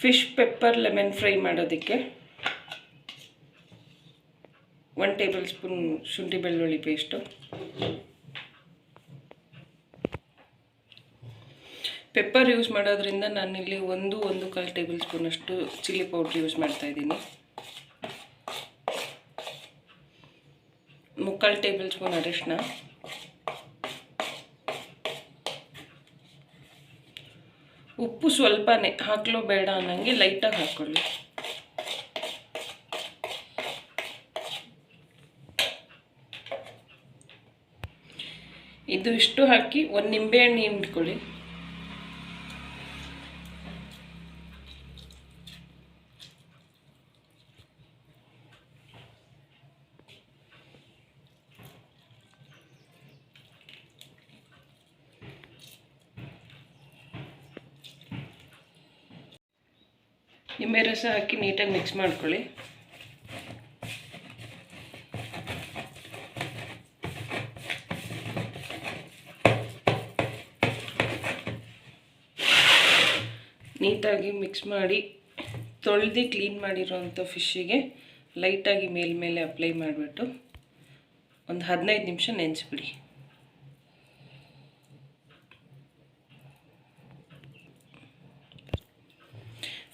Fish pepper lemon fry ಮಾಡೋದಕ್ಕೆ 1 table spoon ಶುಂಠಿ ಬೆಳ್ಳುಳ್ಳಿ ಪೇಸ್ಟು, ಪೆಪ್ಪರ್ ಯೂಸ್ ಮಾಡೋದ್ರಿಂದ ನಾನಿಲ್ಲಿ 1.25 ಟೇಬಲ್ ಸ್ಪೂನ್ ಅಷ್ಟು ಚಿಲ್ಲಿ ಪೌಡ್ರ್ ಯೂಸ್ ಮಾಡ್ತಾಯಿದ್ದೀನಿ, 3/4 ಟೇಬಲ್ ಸ್ಪೂನ್ ಅರಿಶಿನ, ಉಪ್ಪು ಸ್ವಲ್ಪನೇ, ಹಾಕಲು ಬೇಡ ಅನ್ನಂಗೆ ಲೈಟಾಗಿ ಹಾಕ್ಕೊಳ್ಳಿ. ಇದು ಇಷ್ಟು ಹಾಕಿ 1 ನಿಂಬೆಹಣ್ಣು ಹಿಂಡ್ಕೊಳ್ಳಿ. ನಿಂಬೆ ರಸ ಹಾಕಿ ನೀಟಾಗಿ ಮಿಕ್ಸ್ ಮಾಡ್ಕೊಳ್ಳಿ. ನೀಟಾಗಿ ಮಿಕ್ಸ್ ಮಾಡಿ ತೊಳೆದು ಕ್ಲೀನ್ ಮಾಡಿರೋಂಥ ಫಿಶ್ಶಿಗೆ ಲೈಟಾಗಿ ಮೇಲ್ಮೇಲೆ ಅಪ್ಲೈ ಮಾಡಿಬಿಟ್ಟು ಒಂದು 15 ನಿಮಿಷ ನೆನೆಸ್ಬಿಡಿ.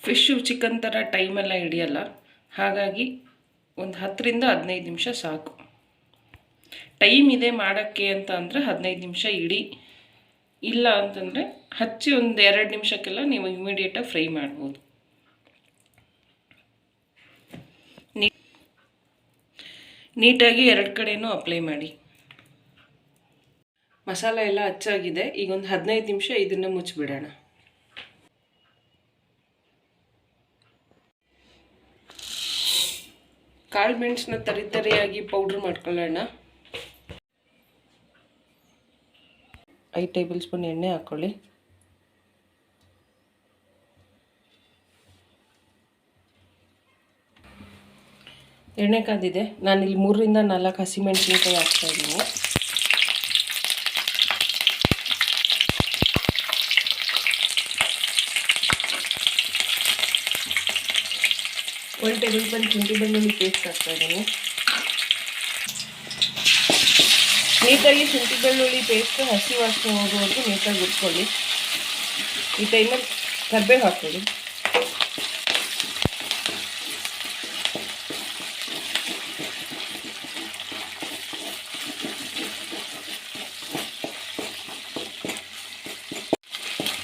ಫಿಶ್ಶು ಚಿಕನ್ ಥರ ಟೈಮೆಲ್ಲ ಹಿಡಿಯಲ್ಲ, ಹಾಗಾಗಿ ಒಂದು 10ರಿಂದ 15 ನಿಮಿಷ ಸಾಕು. ಟೈಮ್ ಇದೆ ಮಾಡೋಕ್ಕೆ ಅಂತ ಅಂದರೆ 15 ನಿಮಿಷ ಇಡಿ, ಇಲ್ಲ ಅಂತಂದರೆ ಹಚ್ಚಿ ಒಂದು 2 ನಿಮಿಷಕ್ಕೆಲ್ಲ ನೀವು ಇಮಿಡಿಯೇಟಾಗಿ ಫ್ರೈ ಮಾಡ್ಬೋದು. ನೀಟಾಗಿ 2 ಕಡೆಯೂ ಅಪ್ಲೈ ಮಾಡಿ. ಮಸಾಲೆ ಎಲ್ಲ ಹಚ್ಚಾಗಿದೆ. ಈಗ ಒಂದು 15 ನಿಮಿಷ ಇದನ್ನು ಮುಚ್ಚಿಬಿಡೋಣ. ಕಾಳು ಮೆಣಸನ್ನ ತರಿಯಾಗಿ ಪೌಡ್ರ್ ಮಾಡ್ಕೊಳ್ಳೋಣ. 5 ಟೇಬಲ್ ಸ್ಪೂನ್ ಎಣ್ಣೆ ಹಾಕ್ಕೊಳ್ಳಿ. ಎಣ್ಣೆ ಕಾದಿದೆ. ನಾನಿಲ್ಲಿ 3ರಿಂದ 4 ಹಸಿಮೆಣಸಿನ್ಕಾಯಿ ಹಾಕ್ತಾಯಿದ್ದೀನಿ. ಒಂದು ಟೇಬಲ್ ಸ್ಪೂನ್ ಶುಂಠಿ ಬೆಳ್ಳುಳ್ಳಿ ಪೇಸ್ಟ್ ಹಾಕ್ತಾಯಿದ್ದೀನಿ. ನೀಟಾಗಿ ಶುಂಠಿ ಬೆಳ್ಳುಳ್ಳಿ ಪೇಸ್ಟ್ ಹಸಿ ವಾಸನೆ ಹೋಗುವವರೆಗೂ ನೀಟಾಗಿ ಹುರ್ಕೊಳ್ಳಿ. ಈ ಟೈಮಲ್ಲಿ ಕರಿಬೇವು ಹಾಕ್ಕೊಳ್ಳಿ.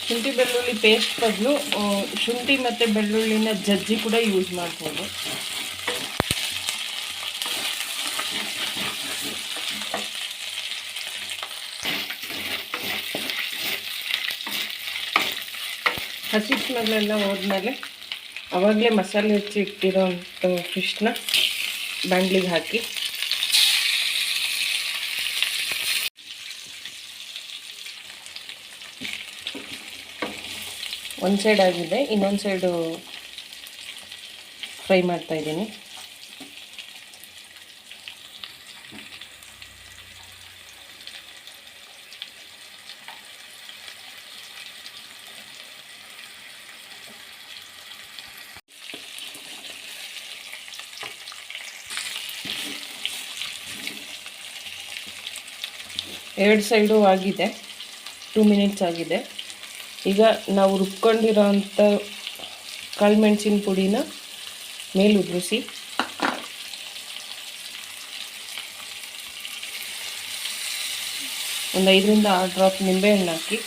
ಶುಂಠಿ ಬೆಳ್ಳುಳ್ಳಿ ಪೇಸ್ಟ್ ಬದಲು ಶುಂಠಿ ಮತ್ತು ಬೆಳ್ಳುಳ್ಳಿನ ಜಜ್ಜಿ ಕೂಡ ಯೂಸ್ ಮಾಡ್ಬೋದು. ಹಸಿ ಸ್ಮೆಲ್ಲೆಲ್ಲ ಹೋದ್ಮೇಲೆ ಆವಾಗಲೇ ಮಸಾಲೆ ಹೆಚ್ಚಿ ಇಟ್ಟಿರೋಂಥ ಫಿಶ್ನ ಬಾಣಲಿಗೆ ಹಾಕಿ ಒಂದು ಸೈಡ್ ಆಗಿದೆ, ಇನ್ನೊಂದು ಸೈಡು ಫ್ರೈ ಮಾಡ್ತಾಯಿದ್ದೀನಿ. ಎರಡು ಸೈಡು ಆಗಿದೆ, 2 ಮಿನಿಟ್ಸ್ ಆಗಿದೆ. ಈಗ ನಾವು ರುಬ್ಕೊಂಡಿರೋ ಅಂಥ ಕಾಳು ಮೆಣಸಿನ ಪುಡಿನ ಮೇಲೆ ಉದುರಿಸಿ ಒಂದು 5ರಿಂದ 6 ಡ್ರಾಪ್ ನಿಂಬೆಹಣ್ಣು ಹಾಕಿ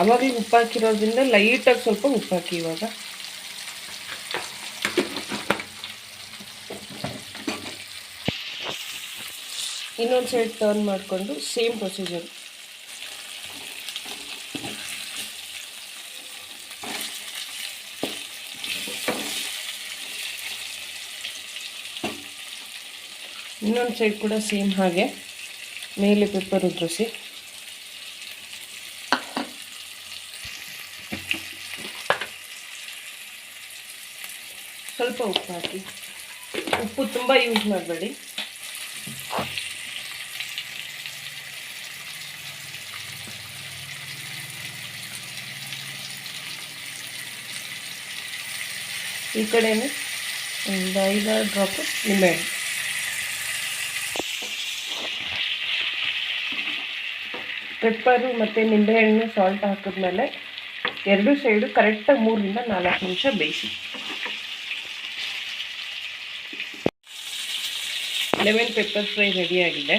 ಆವಾಗಲೇ ಉಪ್ಪು ಹಾಕಿರೋದ್ರಿಂದ ಲೈಟಾಗಿ ಸ್ವಲ್ಪ ಉಪ್ಪು ಹಾಕಿ. ಇವಾಗ ಇನ್ನೊಂದು ಸೈಡ್ ಟರ್ನ್ ಮಾಡಿಕೊಂಡು ಸೇಮ್ ಪ್ರೊಸೀಜರ್. ಇನ್ನೊಂದು ಸೈಡ್ ಕೂಡ ಸೇಮ್ ಹಾಗೆ ಮೇಲೆ ಪೆಪ್ಪರ್ ಉದುರಿಸಿ ಸ್ವಲ್ಪ ಉಪ್ಪು ಹಾಕಿ. ಉಪ್ಪು ತುಂಬ ಯೂಸ್ ಮಾಡಬೇಡಿ. ಈ ಕಡೆಯೂ ಒಂದು 5-6 ಡ್ರಾಪು ನಿಂಬೆಹಣ್ಣು. ಪೆಪ್ಪರು ಮತ್ತು ನಿಂಬೆಹಣ್ಣು ಸಾಲ್ಟ್ ಹಾಕಿದ್ಮೇಲೆ ಎರಡು ಸೈಡು ಕರೆಕ್ಟಾಗಿ 3-4 ನಿಮಿಷ ಬೇಯಿಸಿ. ಲೆಮನ್ ಪೆಪ್ಪರ್ ಫ್ರೈ ರೆಡಿಯಾಗಿದೆ.